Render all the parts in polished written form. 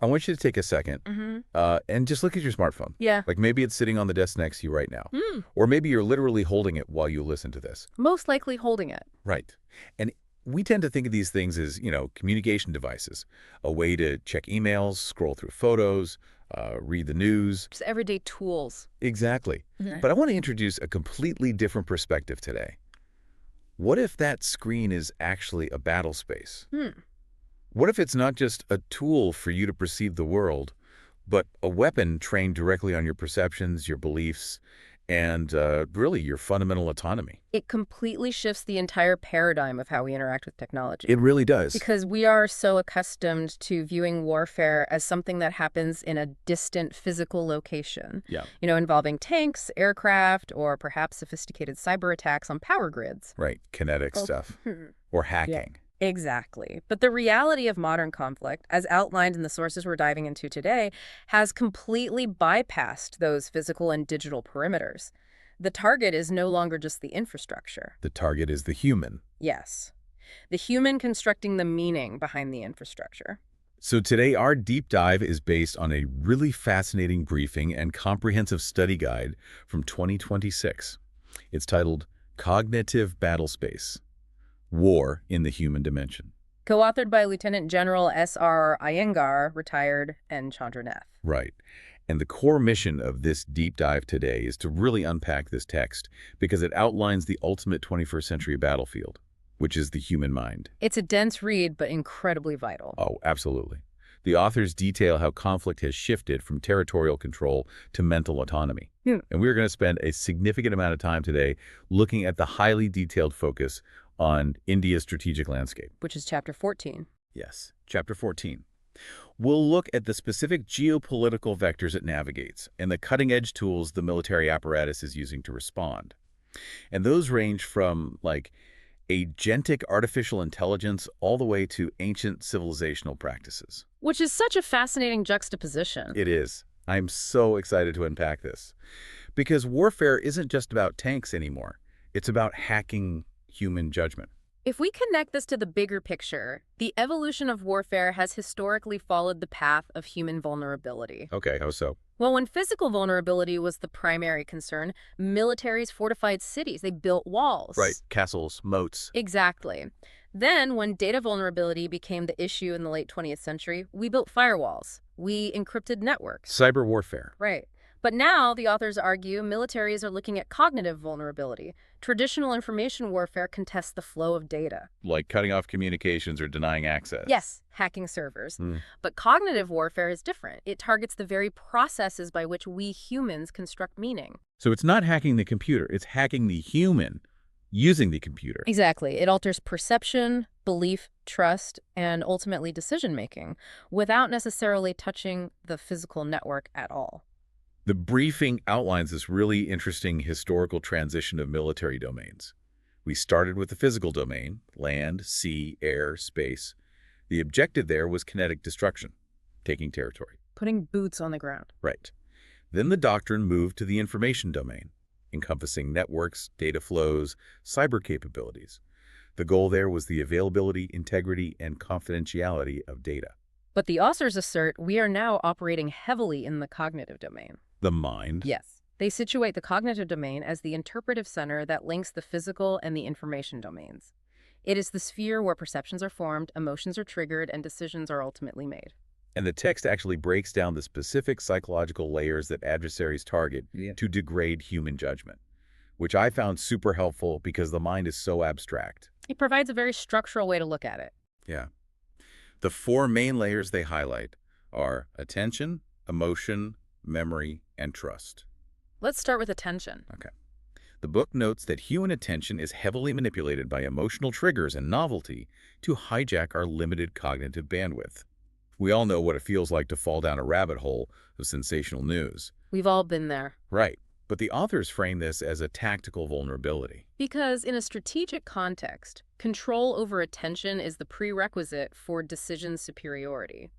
I want you to take a second and just look at your smartphone. Yeah. Like maybe it's sitting on the desk next to you right now. Or maybe you're literally holding it while you listen to this. Most likely holding it. Right. And we tend to think of these things as, communication devices, a way to check emails, scroll through photos, read the news. Just everyday tools. Exactly. But I want to introduce a completely different perspective today. What if that screen is actually a battle space? What if it's not just a tool for you to perceive the world, but a weapon trained directly on your perceptions, your beliefs, and really your fundamental autonomy? It completely shifts the entire paradigm of how we interact with technology. It really does. Because we are so accustomed to viewing warfare as something that happens in a distant physical location. Yeah. Involving tanks, aircraft, or perhaps sophisticated cyber attacks on power grids. Right. Kinetic stuff. Or hacking. Exactly. But the reality of modern conflict, as outlined in the sources we're diving into today, has completely bypassed those physical and digital perimeters. The target is no longer just the infrastructure. The target is the human. Yes. The human constructing the meaning behind the infrastructure. So today, our deep dive is based on a really fascinating briefing and comprehensive study guide from 2026. It's titled Cognitive Battlespace: War in the Human Dimension. Co-authored by Lieutenant General S.R. Iyengar, retired, and Chandra Nath. Right. And the core mission of this deep dive today is to really unpack this text because it outlines the ultimate 21st century battlefield, which is the human mind. It's a dense read, but incredibly vital. Oh, absolutely. The authors detail how conflict has shifted from territorial control to mental autonomy. And we're going to spend a significant amount of time today looking at the highly detailed focus on India's strategic landscape. Which is Chapter 14. Yes, Chapter 14. We'll look at the specific geopolitical vectors it navigates and the cutting-edge tools the military apparatus is using to respond. And those range from, agentic artificial intelligence all the way to ancient civilizational practices. Which is such a fascinating juxtaposition. It is. I'm so excited to unpack this. Because warfare isn't just about tanks anymore. It's about hacking human judgment. If we connect this to the bigger picture, the evolution of warfare has historically followed the path of human vulnerability. Okay, how so? Well, when physical vulnerability was the primary concern, militaries fortified cities. They built walls. Right, castles, moats. Exactly. Then, when data vulnerability became the issue in the late 20th century, we built firewalls. We encrypted networks. Cyber warfare. Right. But now, the authors argue, militaries are looking at cognitive vulnerability. Traditional information warfare contests the flow of data. Like cutting off communications or denying access. Yes, hacking servers. But cognitive warfare is different. It targets the very processes by which we humans construct meaning. So it's not hacking the computer, it's hacking the human using the computer. Exactly. It alters perception, belief, trust, and ultimately decision-making without necessarily touching the physical network at all. The briefing outlines this really interesting historical transition of military domains. We started with the physical domain, land, sea, air, space. The objective there was kinetic destruction, taking territory. Putting boots on the ground. Right. Then the doctrine moved to the information domain, encompassing networks, data flows, cyber capabilities. The goal there was the availability, integrity, and confidentiality of data. But the authors assert we are now operating heavily in the cognitive domain. The mind. Yes. They situate the cognitive domain as the interpretive center that links the physical and the information domains. It is the sphere where perceptions are formed, emotions are triggered, and decisions are ultimately made. And the text actually breaks down the specific psychological layers that adversaries target to degrade human judgment, which I found super helpful because the mind is so abstract. It provides a very structural way to look at it. Yeah. The four main layers they highlight are attention, emotion, memory, and trust. Let's start with attention. Okay. The book notes that human attention is heavily manipulated by emotional triggers and novelty to hijack our limited cognitive bandwidth. We all know what it feels like to fall down a rabbit hole of sensational news. We've all been there. Right. But the authors frame this as a tactical vulnerability. Because in a strategic context, control over attention is the prerequisite for decision superiority.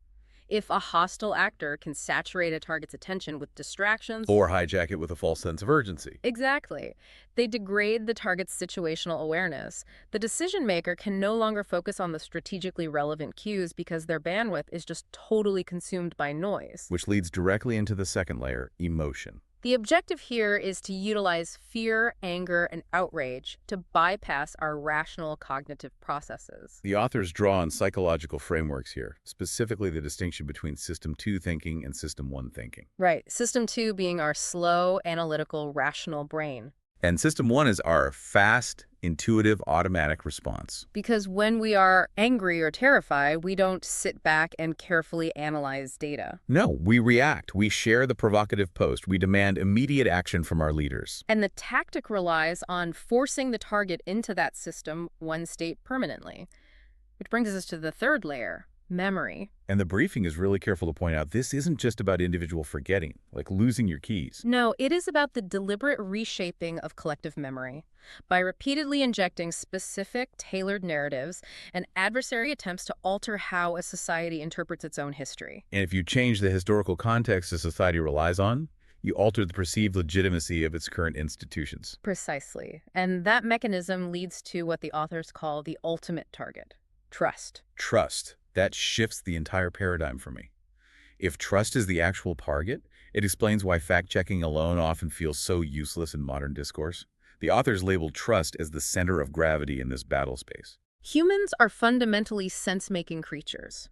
if a hostile actor can saturate a target's attention with distractions. Or hijack it with a false sense of urgency. Exactly. They degrade the target's situational awareness. The decision maker can no longer focus on the strategically relevant cues because their bandwidth is just totally consumed by noise. Which leads directly into the second layer, emotion. The objective here is to utilize fear, anger, and outrage to bypass our rational cognitive processes. The authors draw on psychological frameworks here, specifically the distinction between System 2 thinking and System 1 thinking. Right. System 2 being our slow, analytical, rational brain. And System 1 is our fast, intuitive, automatic response. Because when we are angry or terrified, we don't sit back and carefully analyze data. No, we react. We share the provocative post. We demand immediate action from our leaders. And the tactic relies on forcing the target into that System 1 state permanently. Which brings us to the third layer, memory. And the briefing is really careful to point out this isn't just about individual forgetting, like losing your keys. No, it is about the deliberate reshaping of collective memory. By repeatedly injecting specific, tailored narratives, an adversary attempts to alter how a society interprets its own history. And if you change the historical context a society relies on, you alter the perceived legitimacy of its current institutions. Precisely. And that mechanism leads to what the authors call the ultimate target, trust. Trust. That shifts the entire paradigm for me. If trust is the actual target, it explains why fact-checking alone often feels so useless in modern discourse. The authors labeled trust as the center of gravity in this battle space. Humans are fundamentally sense-making creatures.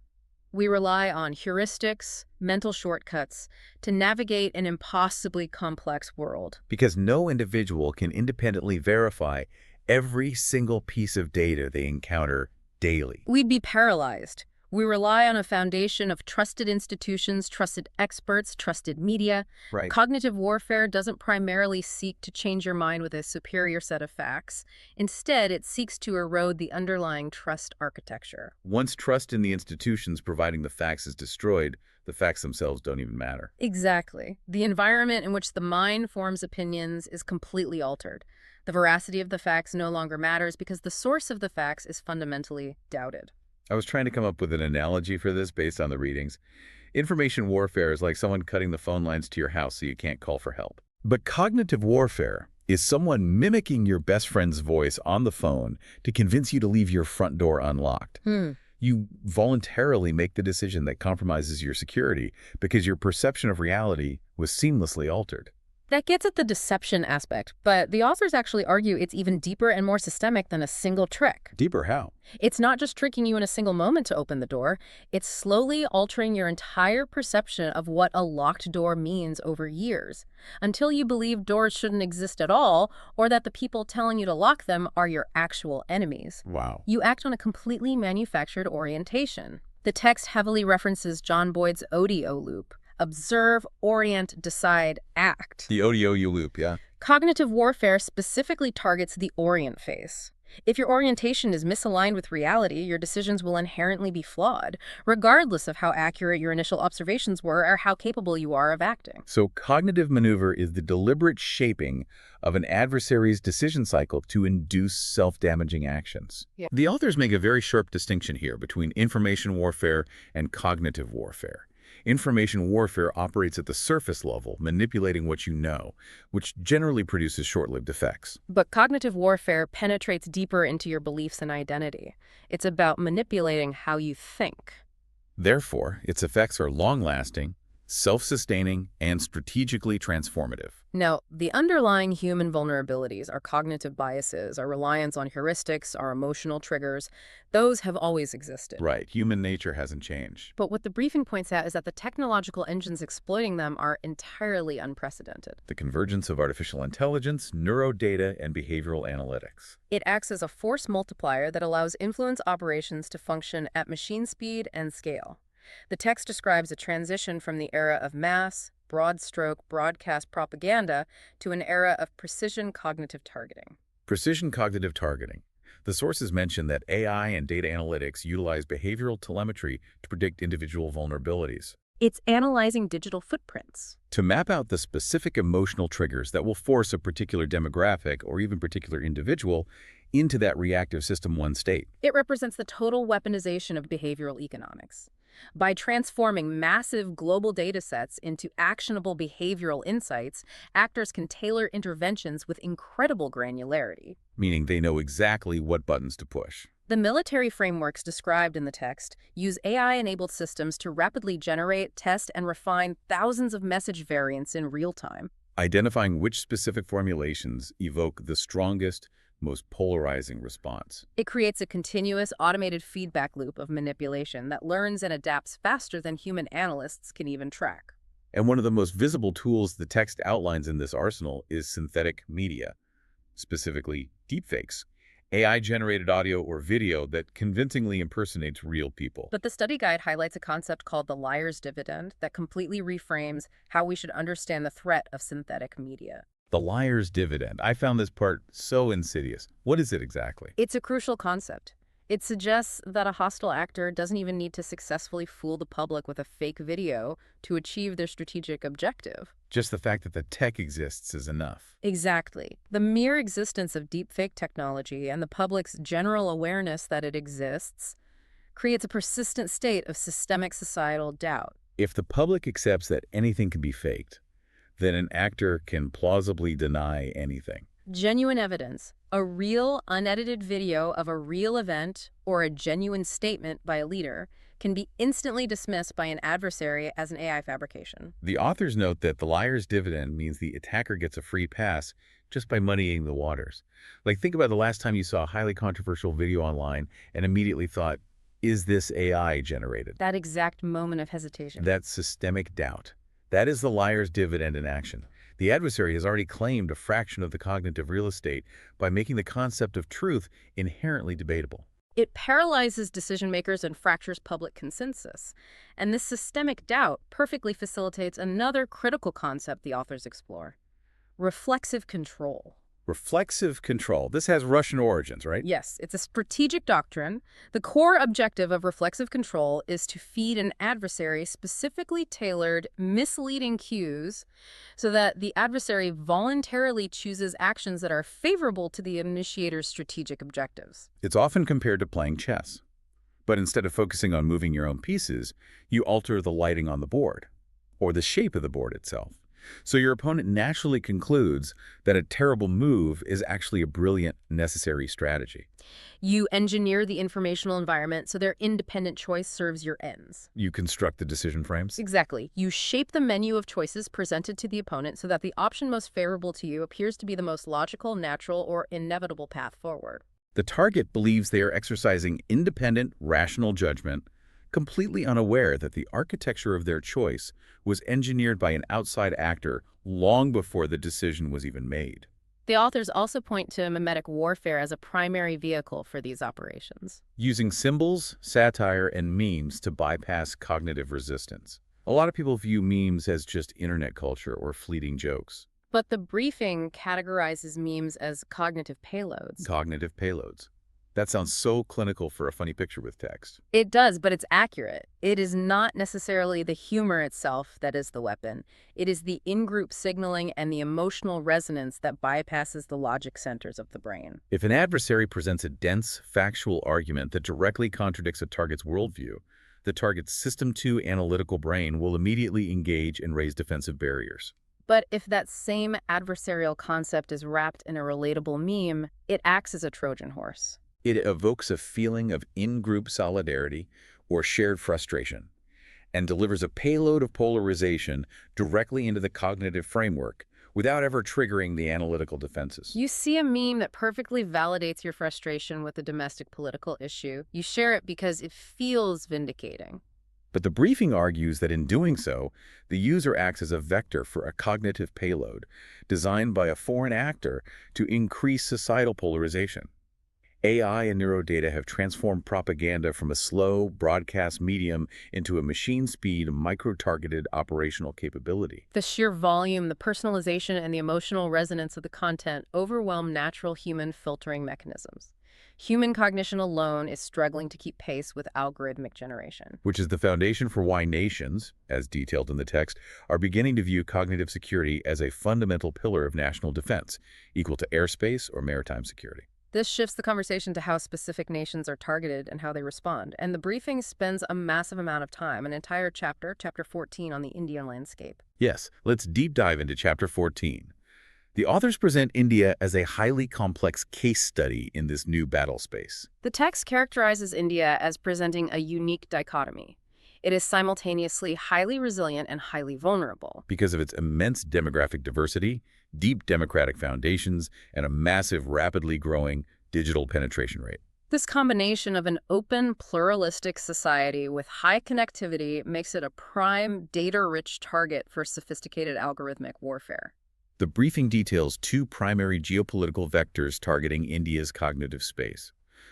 We rely on heuristics, mental shortcuts, to navigate an impossibly complex world. Because no individual can independently verify every single piece of data they encounter daily. We'd be paralyzed. We rely on a foundation of trusted institutions, trusted experts, trusted media. Right. Cognitive warfare doesn't primarily seek to change your mind with a superior set of facts. Instead, it seeks to erode the underlying trust architecture. Once trust in the institutions providing the facts is destroyed, the facts themselves don't even matter. Exactly. The environment in which the mind forms opinions is completely altered. The veracity of the facts no longer matters because the source of the facts is fundamentally doubted. I was trying to come up with an analogy for this based on the readings. Information warfare is like someone cutting the phone lines to your house so you can't call for help. But cognitive warfare is someone mimicking your best friend's voice on the phone to convince you to leave your front door unlocked. You voluntarily make the decision that compromises your security because your perception of reality was seamlessly altered. That gets at the deception aspect, but the authors actually argue it's even deeper and more systemic than a single trick. Deeper how? It's not just tricking you in a single moment to open the door. It's slowly altering your entire perception of what a locked door means over years, until you believe doors shouldn't exist at all, or that the people telling you to lock them are your actual enemies. Wow. You act on a completely manufactured orientation. The text heavily references John Boyd's ODO loop. Observe, orient, decide, act. The ODO loop, yeah. Cognitive warfare specifically targets the orient phase. If your orientation is misaligned with reality, your decisions will inherently be flawed, regardless of how accurate your initial observations were or how capable you are of acting. So cognitive maneuver is the deliberate shaping of an adversary's decision cycle to induce self-damaging actions. Yeah. The authors make a very sharp distinction here between information warfare and cognitive warfare. Information warfare operates at the surface level, manipulating what you know, which generally produces short-lived effects. But cognitive warfare penetrates deeper into your beliefs and identity. It's about manipulating how you think. Therefore, its effects are long-lasting, self-sustaining, and strategically transformative. Now, the underlying human vulnerabilities, our cognitive biases, our reliance on heuristics, our emotional triggers, those have always existed. Right. Human nature hasn't changed. But what the briefing points out is that the technological engines exploiting them are entirely unprecedented. The convergence of artificial intelligence, neurodata, and behavioral analytics. It acts as a force multiplier that allows influence operations to function at machine speed and scale. The text describes a transition from the era of mass, broad-stroke broadcast propaganda to an era of precision cognitive targeting. Precision cognitive targeting. The sources mention that AI and data analytics utilize behavioral telemetry to predict individual vulnerabilities. It's analyzing digital footprints to map out the specific emotional triggers that will force a particular demographic or even particular individual into that reactive System 1 state. It represents the total weaponization of behavioral economics. By transforming massive global data sets into actionable behavioral insights, actors can tailor interventions with incredible granularity. Meaning they know exactly what buttons to push. The military frameworks described in the text use AI-enabled systems to rapidly generate, test, and refine thousands of message variants in real time. Identifying which specific formulations evoke the strongest, most polarizing response. It creates a continuous, automated feedback loop of manipulation that learns and adapts faster than human analysts can even track. And one of the most visible tools the text outlines in this arsenal is synthetic media, specifically deepfakes, AI-generated audio or video that convincingly impersonates real people. But the study guide highlights a concept called the liar's dividend that completely reframes how we should understand the threat of synthetic media. The liar's dividend. I found this part so insidious. What is it exactly? It's a crucial concept. It suggests that a hostile actor doesn't even need to successfully fool the public with a fake video to achieve their strategic objective. Just the fact that the tech exists is enough. Exactly. The mere existence of deepfake technology and the public's general awareness that it exists creates a persistent state of systemic societal doubt. If the public accepts that anything can be faked, then an actor can plausibly deny anything. Genuine evidence, a real, unedited video of a real event or a genuine statement by a leader, can be instantly dismissed by an adversary as an AI fabrication. The authors note that the liar's dividend means the attacker gets a free pass just by muddying the waters. Like, think about the last time you saw a highly controversial video online and immediately thought, is this AI generated? That exact moment of hesitation. That's systemic doubt. That is the liar's dividend in action. The adversary has already claimed a fraction of the cognitive real estate by making the concept of truth inherently debatable. It paralyzes decision-makers and fractures public consensus. And this systemic doubt perfectly facilitates another critical concept the authors explore: reflexive control. Reflexive control. This has Russian origins, right? Yes, it's a strategic doctrine. The core objective of reflexive control is to feed an adversary specifically tailored, misleading cues so that the adversary voluntarily chooses actions that are favorable to the initiator's strategic objectives. It's often compared to playing chess. But instead of focusing on moving your own pieces, you alter the lighting on the board, or the shape of the board itself. So your opponent naturally concludes that a terrible move is actually a brilliant, necessary strategy. You engineer the informational environment so their independent choice serves your ends. You construct the decision frames. Exactly. You shape the menu of choices presented to the opponent so that the option most favorable to you appears to be the most logical, natural, or inevitable path forward. The target believes they are exercising independent, rational judgment, completely unaware that the architecture of their choice was engineered by an outside actor long before the decision was even made. The authors also point to mimetic warfare as a primary vehicle for these operations. Using symbols, satire, and memes to bypass cognitive resistance. A lot of people view memes as just internet culture or fleeting jokes. But the briefing categorizes memes as cognitive payloads. Cognitive payloads. That sounds so clinical for a funny picture with text. It does, but it's accurate. It is not necessarily the humor itself that is the weapon. It is the in-group signaling and the emotional resonance that bypasses the logic centers of the brain. If an adversary presents a dense, factual argument that directly contradicts a target's worldview, the target's System 2 analytical brain will immediately engage and raise defensive barriers. But if that same adversarial concept is wrapped in a relatable meme, it acts as a Trojan horse. It evokes a feeling of in-group solidarity or shared frustration and delivers a payload of polarization directly into the cognitive framework without ever triggering the analytical defenses. You see a meme that perfectly validates your frustration with a domestic political issue. You share it because it feels vindicating. But the briefing argues that in doing so, the user acts as a vector for a cognitive payload designed by a foreign actor to increase societal polarization. AI and neurodata have transformed propaganda from a slow, broadcast medium into a machine-speed, micro-targeted operational capability. The sheer volume, the personalization, and the emotional resonance of the content overwhelm natural human filtering mechanisms. Human cognition alone is struggling to keep pace with algorithmic generation. Which is the foundation for why nations, as detailed in the text, are beginning to view cognitive security as a fundamental pillar of national defense, equal to airspace or maritime security. This shifts the conversation to how specific nations are targeted and how they respond. And the briefing spends a massive amount of time, an entire chapter, chapter 14, on the Indian landscape. Yes, let's deep dive into Chapter 14. The authors present India as a highly complex case study in this new battle space. The text characterizes India as presenting a unique dichotomy. It is simultaneously highly resilient and highly vulnerable. Because of its immense demographic diversity, deep democratic foundations, and a massive, rapidly growing digital penetration rate. This combination of an open, pluralistic society with high connectivity makes it a prime, data-rich target for sophisticated algorithmic warfare. The briefing details two primary geopolitical vectors targeting India's cognitive space.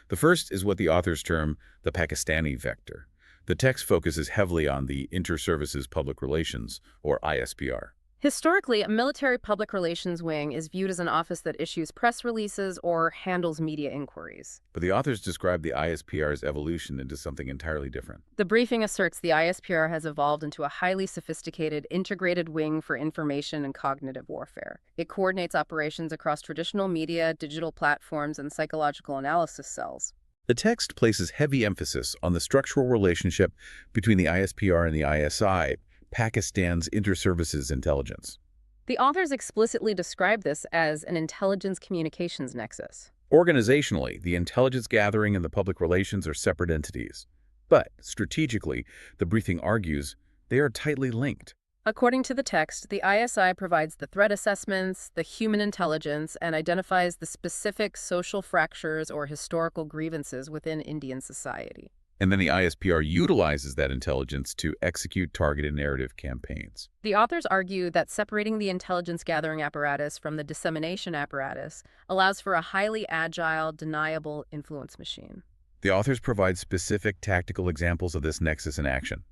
The first is what the authors term the Pakistani vector. The text focuses heavily on the Inter-Services Public Relations, or ISPR. Historically, a military public relations wing is viewed as an office that issues press releases or handles media inquiries. But the authors describe the ISPR's evolution into something entirely different. The briefing asserts the ISPR has evolved into a highly sophisticated, integrated wing for information and cognitive warfare. It coordinates operations across traditional media, digital platforms, and psychological analysis cells. The text places heavy emphasis on the structural relationship between the ISPR and the ISI, Pakistan's Inter-Services Intelligence. The authors explicitly describe this as an intelligence communications nexus. Organizationally, the intelligence gathering and the public relations are separate entities. But strategically, the briefing argues they are tightly linked. According to the text, the ISI provides the threat assessments, the human intelligence, and identifies the specific social fractures or historical grievances within Indian society. And then the ISPR utilizes that intelligence to execute targeted narrative campaigns. The authors argue that separating the intelligence gathering apparatus from the dissemination apparatus allows for a highly agile, deniable influence machine. The authors provide specific tactical examples of this nexus in action.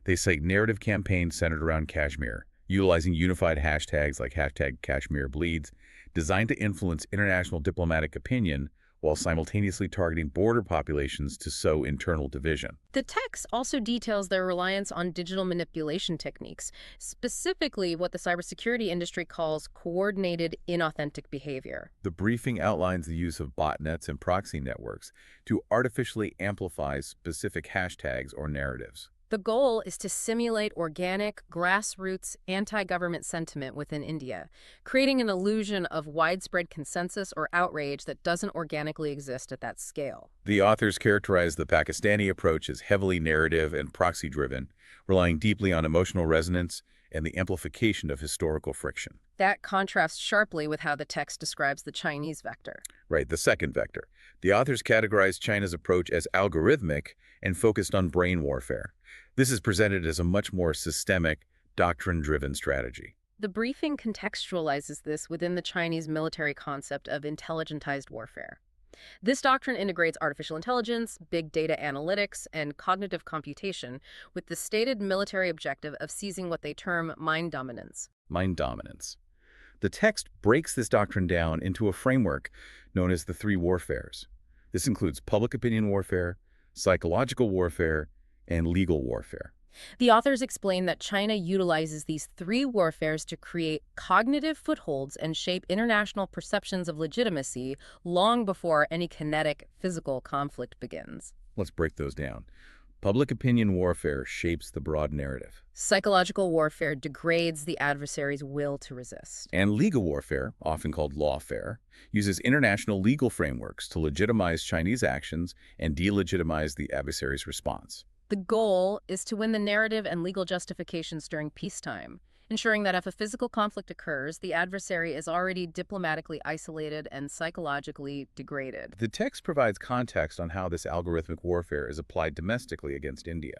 They cite narrative campaigns centered around Kashmir, utilizing unified hashtags like #KashmirBleeds, designed to influence international diplomatic opinion while simultaneously targeting border populations to sow internal division. The text also details their reliance on digital manipulation techniques, specifically what the cybersecurity industry calls coordinated inauthentic behavior. The briefing outlines the use of botnets and proxy networks to artificially amplify specific hashtags or narratives. The goal is to simulate organic, grassroots, anti-government sentiment within India, creating an illusion of widespread consensus or outrage that doesn't organically exist at that scale. The authors characterize the Pakistani approach as heavily narrative and proxy-driven, relying deeply on emotional resonance and the amplification of historical friction. That contrasts sharply with how the text describes the Chinese vector. Right, the second vector. The authors categorize China's approach as algorithmic and focused on brain warfare. This is presented as a much more systemic, doctrine-driven strategy. The briefing contextualizes this within the Chinese military concept of intelligentized warfare. This doctrine integrates artificial intelligence, big data analytics, and cognitive computation with the stated military objective of seizing what they term mind dominance. Mind dominance. The text breaks this doctrine down into a framework known as the three warfares. This includes public opinion warfare, psychological warfare, and legal warfare. The authors explain that China utilizes these three warfares to create cognitive footholds and shape international perceptions of legitimacy long before any kinetic, physical conflict begins. Let's break those down. Public opinion warfare shapes the broad narrative. Psychological warfare degrades the adversary's will to resist. And legal warfare, often called lawfare, uses international legal frameworks to legitimize Chinese actions and delegitimize the adversary's response. The goal is to win the narrative and legal justifications during peacetime, ensuring that if a physical conflict occurs, the adversary is already diplomatically isolated and psychologically degraded. The text provides context on how this algorithmic warfare is applied domestically against India.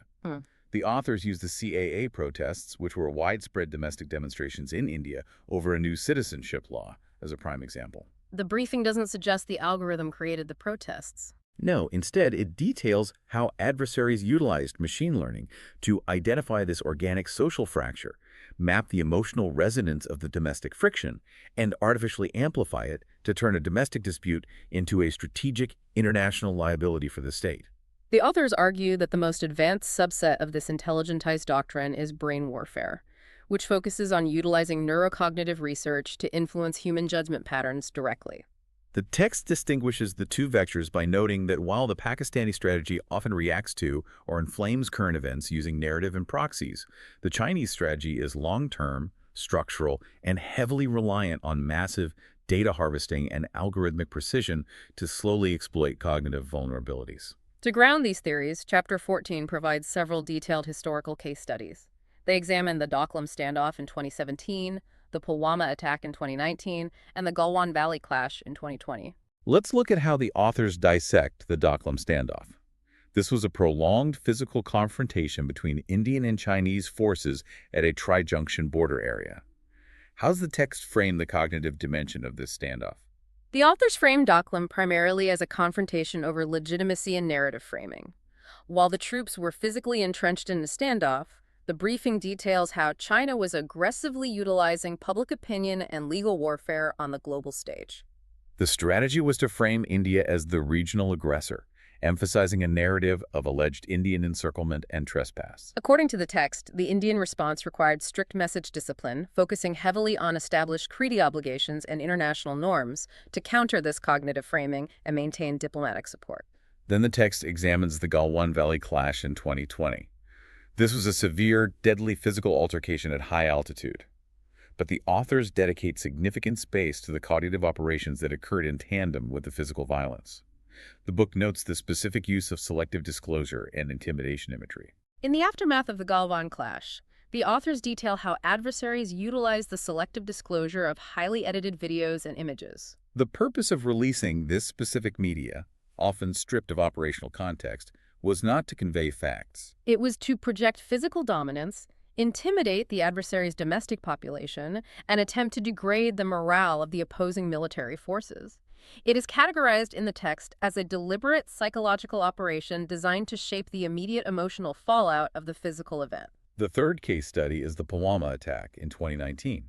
The authors use the CAA protests, which were widespread domestic demonstrations in India over a new citizenship law, as a prime example. The briefing doesn't suggest the algorithm created the protests. No, instead, it details how adversaries utilized machine learning to identify this organic social fracture, map the emotional resonance of the domestic friction, and artificially amplify it to turn a domestic dispute into a strategic international liability for the state. The authors argue that the most advanced subset of this intelligentized doctrine is brain warfare, which focuses on utilizing neurocognitive research to influence human judgment patterns directly. The text distinguishes the two vectors by noting that while the Pakistani strategy often reacts to or inflames current events using narrative and proxies, the Chinese strategy is long-term, structural, and heavily reliant on massive data harvesting and algorithmic precision to slowly exploit cognitive vulnerabilities. To ground these theories, Chapter 14 provides several detailed historical case studies. They examine the Doklam standoff in 2017, the Pulwama attack in 2019, and the Galwan Valley clash in 2020. Let's look at how the authors dissect the Doklam standoff. This was a prolonged physical confrontation between Indian and Chinese forces at a tri-junction border area. How's the text frame the cognitive dimension of this standoff? The authors frame Doklam primarily as a confrontation over legitimacy and narrative framing. While the troops were physically entrenched in the standoff, the briefing details how China was aggressively utilizing public opinion and legal warfare on the global stage. The strategy was to frame India as the regional aggressor, emphasizing a narrative of alleged Indian encirclement and trespass. According to the text, the Indian response required strict message discipline, focusing heavily on established treaty obligations and international norms to counter this cognitive framing and maintain diplomatic support. Then the text examines the Galwan Valley clash in 2020. This was a severe, deadly physical altercation at high altitude. But the authors dedicate significant space to the cognitive operations that occurred in tandem with the physical violence. The book notes the specific use of selective disclosure and intimidation imagery. In the aftermath of the Galwan clash, the authors detail how adversaries utilized the selective disclosure of highly edited videos and images. The purpose of releasing this specific media, often stripped of operational context, was not to convey facts. It was to project physical dominance, intimidate the adversary's domestic population, and attempt to degrade the morale of the opposing military forces. It is categorized in the text as a deliberate psychological operation designed to shape the immediate emotional fallout of the physical event. The third case study is the Pulwama attack in 2019,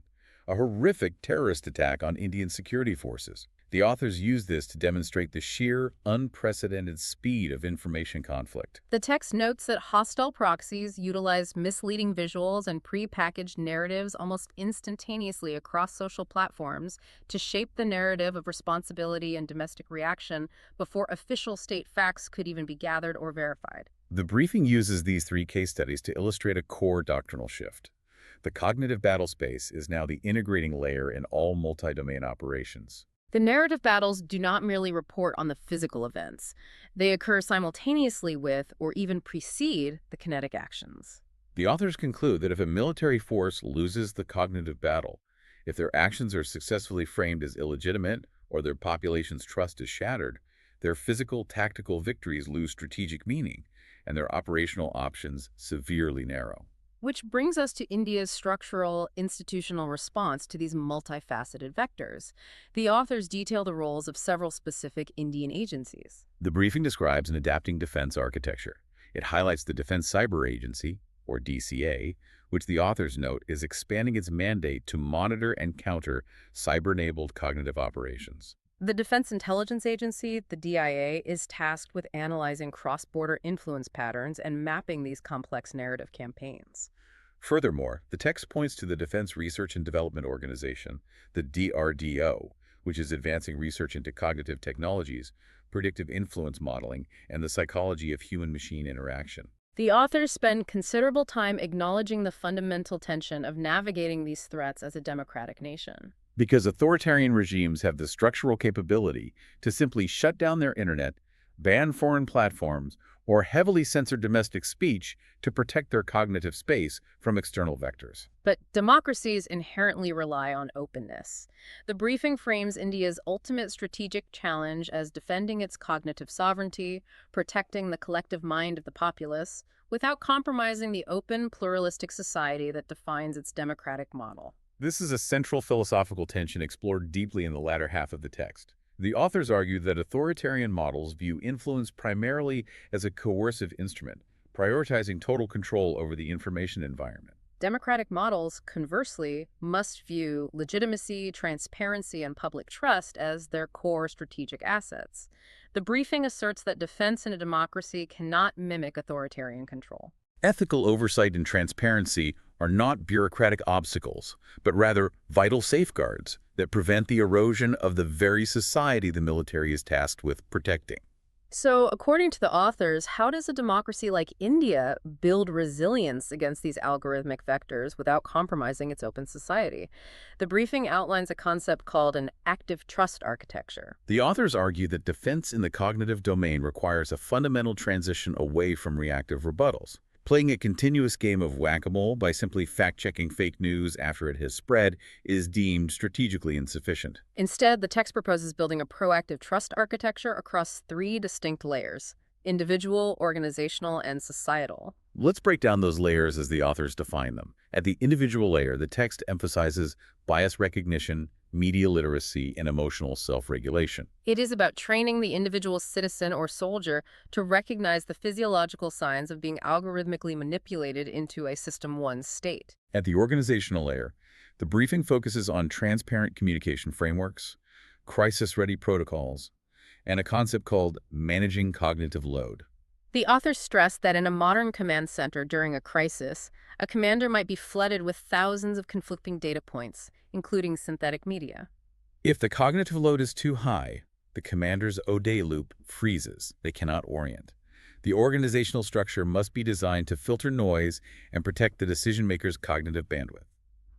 a horrific terrorist attack on Indian security forces. The authors use this to demonstrate the sheer, unprecedented speed of information conflict. The text notes that hostile proxies utilize misleading visuals and pre-packaged narratives almost instantaneously across social platforms to shape the narrative of responsibility and domestic reaction before official state facts could even be gathered or verified. The briefing uses these three case studies to illustrate a core doctrinal shift. The cognitive battlespace is now the integrating layer in all multi-domain operations. The narrative battles do not merely report on the physical events. They occur simultaneously with, or even precede, the kinetic actions. The authors conclude that if a military force loses the cognitive battle, if their actions are successfully framed as illegitimate or their population's trust is shattered, their physical, tactical victories lose strategic meaning, and their operational options severely narrow. Which brings us to India's structural, institutional response to these multifaceted vectors. The authors detail the roles of several specific Indian agencies. The briefing describes an adapting defense architecture. It highlights the Defense Cyber Agency, or DCA, which the authors note is expanding its mandate to monitor and counter cyber-enabled cognitive operations. The Defense Intelligence Agency, the DIA, is tasked with analyzing cross-border influence patterns and mapping these complex narrative campaigns. Furthermore, the text points to the Defense Research and Development Organization, the DRDO, which is advancing research into cognitive technologies, predictive influence modeling, and the psychology of human-machine interaction. The authors spend considerable time acknowledging the fundamental tension of navigating these threats as a democratic nation. Because authoritarian regimes have the structural capability to simply shut down their internet, ban foreign platforms, or heavily censor domestic speech to protect their cognitive space from external vectors. But democracies inherently rely on openness. The briefing frames India's ultimate strategic challenge as defending its cognitive sovereignty, protecting the collective mind of the populace, without compromising the open, pluralistic society that defines its democratic model. This is a central philosophical tension explored deeply in the latter half of the text. The authors argue that authoritarian models view influence primarily as a coercive instrument, prioritizing total control over the information environment. Democratic models, conversely, must view legitimacy, transparency, and public trust as their core strategic assets. The briefing asserts that defense in a democracy cannot mimic authoritarian control. Ethical oversight and transparency are not bureaucratic obstacles, but rather vital safeguards, that prevent the erosion of the very society the military is tasked with protecting. So, according to the authors, how does a democracy like India build resilience against these algorithmic vectors without compromising its open society? The briefing outlines a concept called an active trust architecture. The authors argue that defense in the cognitive domain requires a fundamental transition away from reactive rebuttals. Playing a continuous game of whack-a-mole by simply fact-checking fake news after it has spread is deemed strategically insufficient. Instead, the text proposes building a proactive trust architecture across three distinct layers: individual, organizational, and societal. Let's break down those layers as the authors define them. At the individual layer, the text emphasizes bias recognition, media literacy, and emotional self-regulation. It is about training the individual citizen or soldier to recognize the physiological signs of being algorithmically manipulated into a System 1 state. At the organizational layer, the briefing focuses on transparent communication frameworks, crisis-ready protocols, and a concept called managing cognitive load. The authors stress that in a modern command center during a crisis, a commander might be flooded with thousands of conflicting data points, including synthetic media. If the cognitive load is too high, the commander's O'Day loop freezes. They cannot orient. The organizational structure must be designed to filter noise and protect the decision-maker's cognitive bandwidth.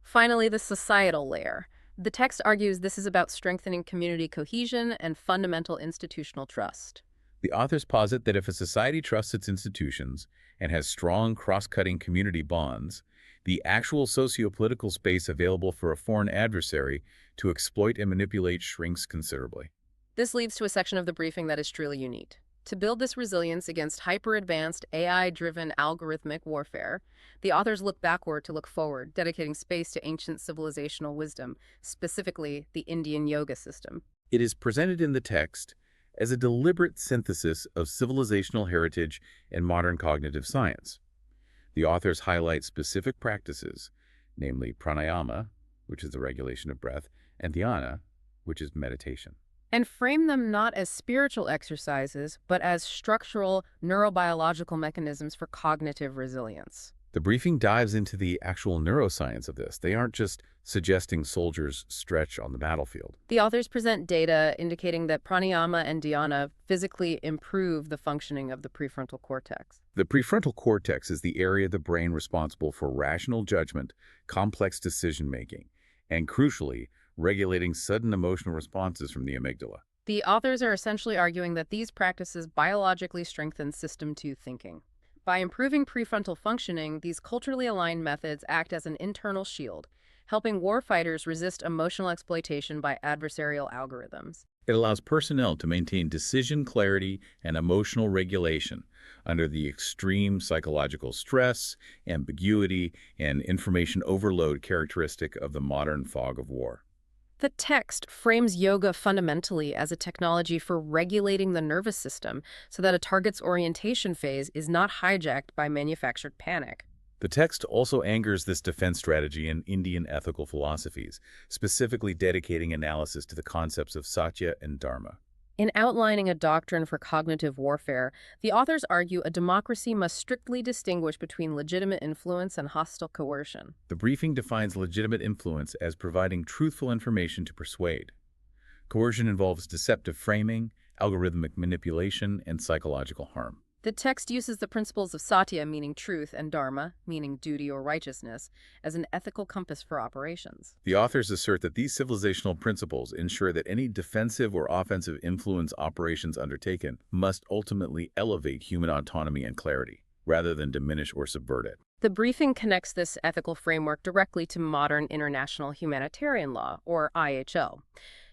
Finally, the societal layer. The text argues this is about strengthening community cohesion and fundamental institutional trust. The authors posit that if a society trusts its institutions and has strong cross-cutting community bonds, the actual socio-political space available for a foreign adversary to exploit and manipulate shrinks considerably. This leads to a section of the briefing that is truly unique. To build this resilience against hyper-advanced, AI-driven algorithmic warfare, the authors look backward to look forward, dedicating space to ancient civilizational wisdom, specifically the Indian yoga system. It is presented in the text as a deliberate synthesis of civilizational heritage and modern cognitive science. The authors highlight specific practices, namely pranayama, which is the regulation of breath, and dhyana, which is meditation, And frame them not as spiritual exercises, but as structural neurobiological mechanisms for cognitive resilience. The briefing dives into the actual neuroscience of this. They aren't just suggesting soldiers stretch on the battlefield. The authors present data indicating that pranayama and dhyana physically improve the functioning of the prefrontal cortex. The prefrontal cortex is the area of the brain responsible for rational judgment, complex decision-making, and crucially, regulating sudden emotional responses from the amygdala. The authors are essentially arguing that these practices biologically strengthen System 2 thinking. By improving prefrontal functioning, these culturally aligned methods act as an internal shield, helping warfighters resist emotional exploitation by adversarial algorithms. It allows personnel to maintain decision clarity and emotional regulation under the extreme psychological stress, ambiguity, and information overload characteristic of the modern fog of war. The text frames yoga fundamentally as a technology for regulating the nervous system so that a target's orientation phase is not hijacked by manufactured panic. The text also anchors this defense strategy in Indian ethical philosophies, specifically dedicating analysis to the concepts of satya and dharma. In outlining a doctrine for cognitive warfare, the authors argue a democracy must strictly distinguish between legitimate influence and hostile coercion. The briefing defines legitimate influence as providing truthful information to persuade. Coercion involves deceptive framing, algorithmic manipulation, and psychological harm. The text uses the principles of satya, meaning truth, and dharma, meaning duty or righteousness, as an ethical compass for operations. The authors assert that these civilizational principles ensure that any defensive or offensive influence operations undertaken must ultimately elevate human autonomy and clarity, rather than diminish or subvert it. The briefing connects this ethical framework directly to modern international humanitarian law, or IHL.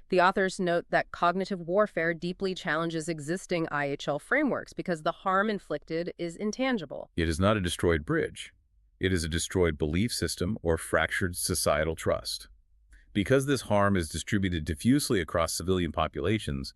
The authors note that cognitive warfare deeply challenges existing IHL frameworks because the harm inflicted is intangible. It is not a destroyed bridge. It is a destroyed belief system or fractured societal trust. Because this harm is distributed diffusely across civilian populations,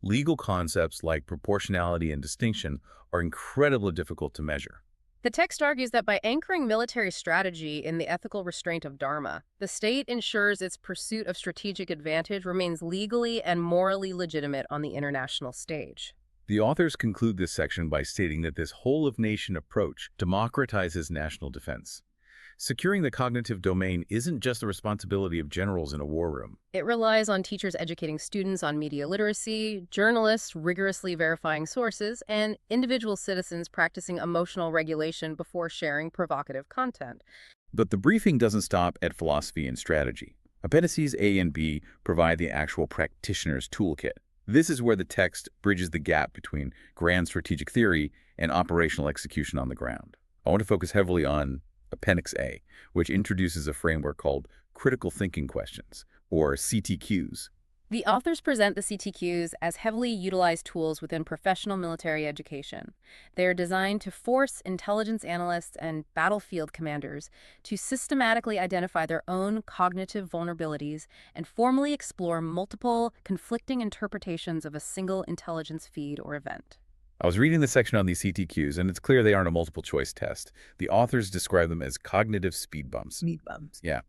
legal concepts like proportionality and distinction are incredibly difficult to measure. The text argues that by anchoring military strategy in the ethical restraint of dharma, the state ensures its pursuit of strategic advantage remains legally and morally legitimate on the international stage. The authors conclude this section by stating that this whole-of-nation approach democratizes national defense. Securing the cognitive domain isn't just the responsibility of generals in a war room. It relies on teachers educating students on media literacy, journalists rigorously verifying sources, and individual citizens practicing emotional regulation before sharing provocative content. But the briefing doesn't stop at philosophy and strategy. Appendices A and B provide the actual practitioner's toolkit. This is where the text bridges the gap between grand strategic theory and operational execution on the ground. I want to focus heavily on Appendix A, which introduces a framework called critical thinking questions, or CTQs. The authors present the CTQs as heavily utilized tools within professional military education. They are designed to force intelligence analysts and battlefield commanders to systematically identify their own cognitive vulnerabilities and formally explore multiple, conflicting interpretations of a single intelligence feed or event. I was reading the section on these CTQs, and it's clear they aren't a multiple-choice test. The authors describe them as cognitive speed bumps. Speed bumps. Yeah.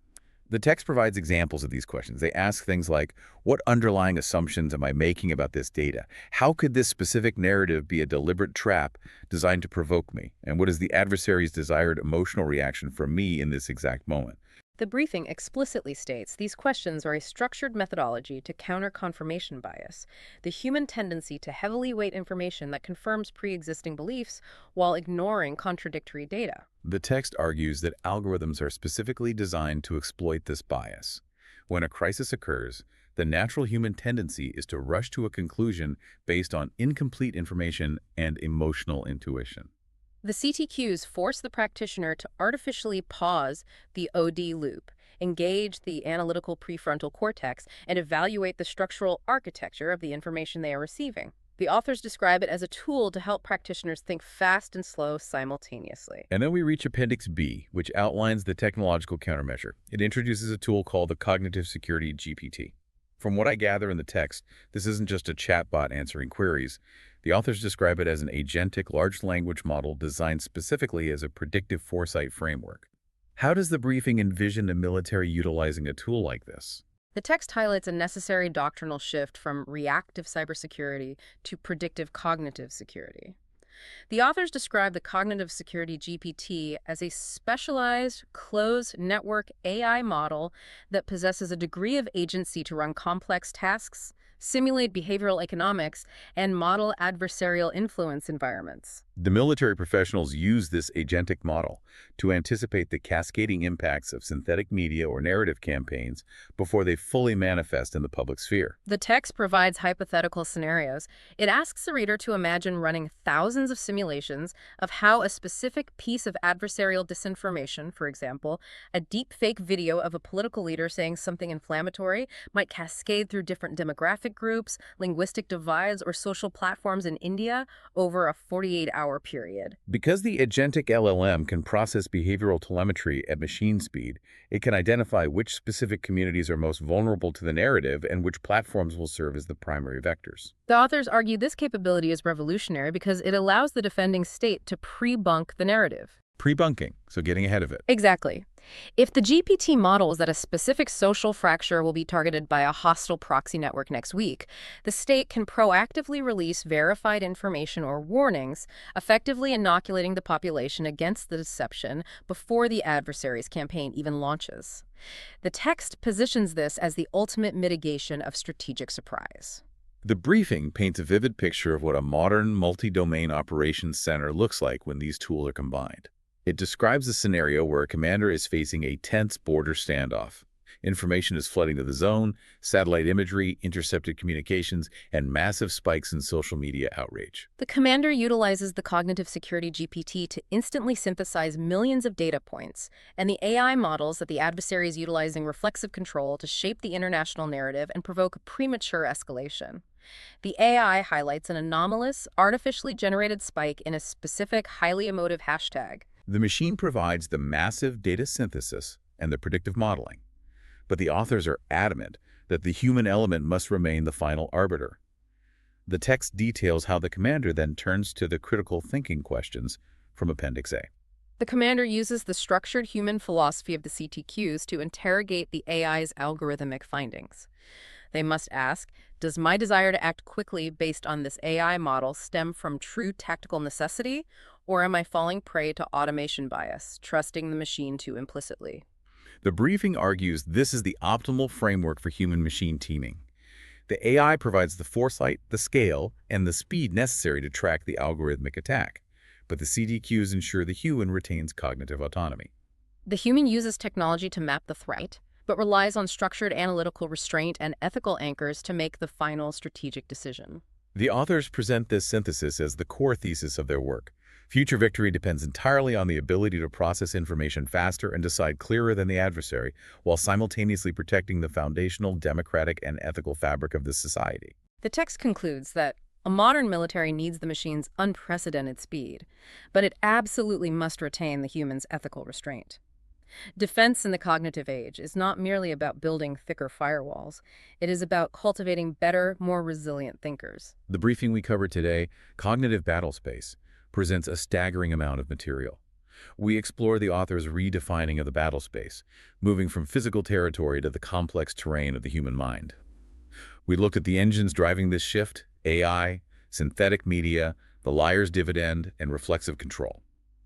The text provides examples of these questions. They ask things like, what underlying assumptions am I making about this data? How could this specific narrative be a deliberate trap designed to provoke me? And what is the adversary's desired emotional reaction from me in this exact moment? The briefing explicitly states these questions are a structured methodology to counter confirmation bias, the human tendency to heavily weight information that confirms pre-existing beliefs while ignoring contradictory data. The text argues that algorithms are specifically designed to exploit this bias. When a crisis occurs, the natural human tendency is to rush to a conclusion based on incomplete information and emotional intuition. The CTQs force the practitioner to artificially pause the OD loop, engage the analytical prefrontal cortex, and evaluate the structural architecture of the information they are receiving. The authors describe it as a tool to help practitioners think fast and slow simultaneously. And then we reach Appendix B, which outlines the technological countermeasure. It introduces a tool called the Cognitive Security GPT. From what I gather in the text, this isn't just a chatbot answering queries. The authors describe it as an agentic large language model designed specifically as a predictive foresight framework. How does the briefing envision the military utilizing a tool like this? The text highlights a necessary doctrinal shift from reactive cybersecurity to predictive cognitive security. The authors describe the Cognitive Security GPT as a specialized, closed network AI model that possesses a degree of agency to run complex tasks, simulate behavioral economics, and model adversarial influence environments. The military professionals use this agentic model to anticipate the cascading impacts of synthetic media or narrative campaigns before they fully manifest in the public sphere. The text provides hypothetical scenarios. It asks the reader to imagine running thousands of simulations of how a specific piece of adversarial disinformation, for example, a deepfake video of a political leader saying something inflammatory, might cascade through different demographic groups, linguistic divides, or social platforms in India over a 48-hour period. Because the agentic LLM can process behavioral telemetry at machine speed, it can identify which specific communities are most vulnerable to the narrative and which platforms will serve as the primary vectors. The authors argue this capability is revolutionary because it allows the defending state to pre-bunk the narrative. Pre-bunking, so getting ahead of it. Exactly. If the GPT models that a specific social fracture will be targeted by a hostile proxy network next week, the state can proactively release verified information or warnings, effectively inoculating the population against the deception before the adversary's campaign even launches. The text positions this as the ultimate mitigation of strategic surprise. The briefing paints a vivid picture of what a modern multi-domain operations center looks like when these tools are combined. It describes a scenario where a commander is facing a tense border standoff. Information is flooding to the zone, satellite imagery, intercepted communications, and massive spikes in social media outrage. The commander utilizes the Cognitive Security GPT to instantly synthesize millions of data points, and the AI models that the adversary is utilizing reflexive control to shape the international narrative and provoke a premature escalation. The AI highlights an anomalous, artificially generated spike in a specific, highly emotive hashtag. The machine provides the massive data synthesis and the predictive modeling, but the authors are adamant that the human element must remain the final arbiter. The text details how the commander then turns to the critical thinking questions from Appendix A. The commander uses the structured human philosophy of the CTQs to interrogate the AI's algorithmic findings. They must ask, does my desire to act quickly based on this AI model stem from true tactical necessity, Or am I falling prey to automation bias, trusting the machine too implicitly? The briefing argues this is the optimal framework for human-machine teaming. The AI provides the foresight, the scale, and the speed necessary to track the algorithmic attack, but the CDQs ensure the human retains cognitive autonomy. The human uses technology to map the threat, but relies on structured analytical restraint and ethical anchors to make the final strategic decision. The authors present this synthesis as the core thesis of their work. Future victory depends entirely on the ability to process information faster and decide clearer than the adversary, while simultaneously protecting the foundational democratic and ethical fabric of this society. The text concludes that a modern military needs the machine's unprecedented speed, but it absolutely must retain the human's ethical restraint. Defense in the cognitive age is not merely about building thicker firewalls. It is about cultivating better, more resilient thinkers. The briefing we covered today, Cognitive Battlespace, presents a staggering amount of material. We explore the author's redefining of the battlespace, moving from physical territory to the complex terrain of the human mind. We looked at the engines driving this shift: AI, synthetic media, the liar's dividend, and reflexive control.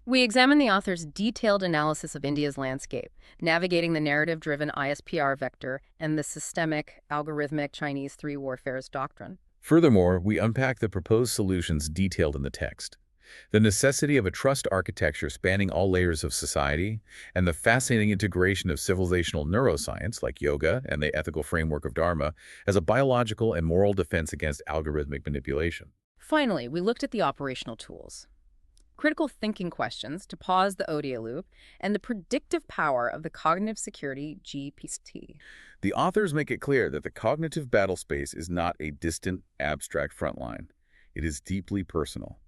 We examine the author's detailed analysis of India's landscape, navigating the narrative-driven ISPR vector and the systemic, algorithmic Chinese three warfares doctrine. Furthermore, we unpack the proposed solutions detailed in the text, the necessity of a trust architecture spanning all layers of society, and the fascinating integration of civilizational neuroscience like yoga and the ethical framework of Dharma as a biological and moral defense against algorithmic manipulation. Finally, we looked at the operational tools, critical thinking questions to pause the audio loop, and the predictive power of the cognitive security GPT. The authors make it clear that the cognitive battlespace is not a distant, abstract frontline. It is deeply personal.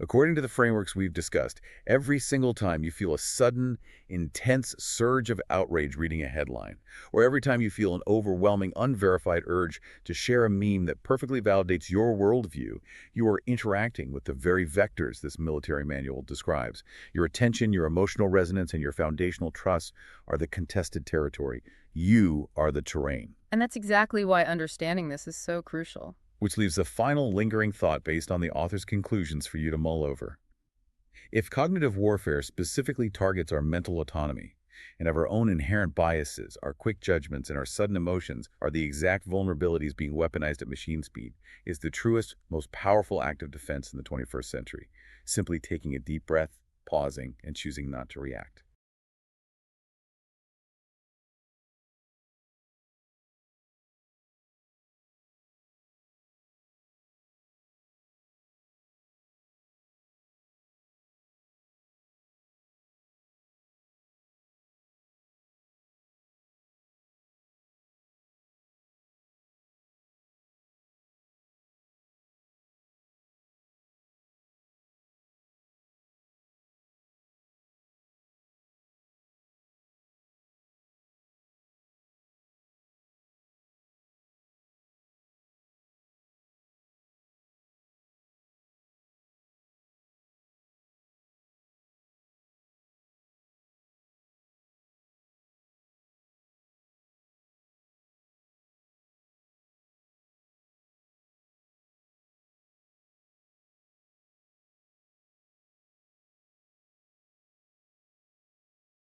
According to the frameworks we've discussed, every single time you feel a sudden, intense surge of outrage reading a headline, or every time you feel an overwhelming, unverified urge to share a meme that perfectly validates your worldview, you are interacting with the very vectors this military manual describes. Your attention, your emotional resonance, and your foundational trust are the contested territory. You are the terrain. And that's exactly why understanding this is so crucial. Which leaves a final lingering thought based on the author's conclusions for you to mull over. If cognitive warfare specifically targets our mental autonomy, and of our own inherent biases, our quick judgments, and our sudden emotions are the exact vulnerabilities being weaponized at machine speed, is the truest, most powerful act of defense in the 21st century, simply taking a deep breath, pausing, and choosing not to react.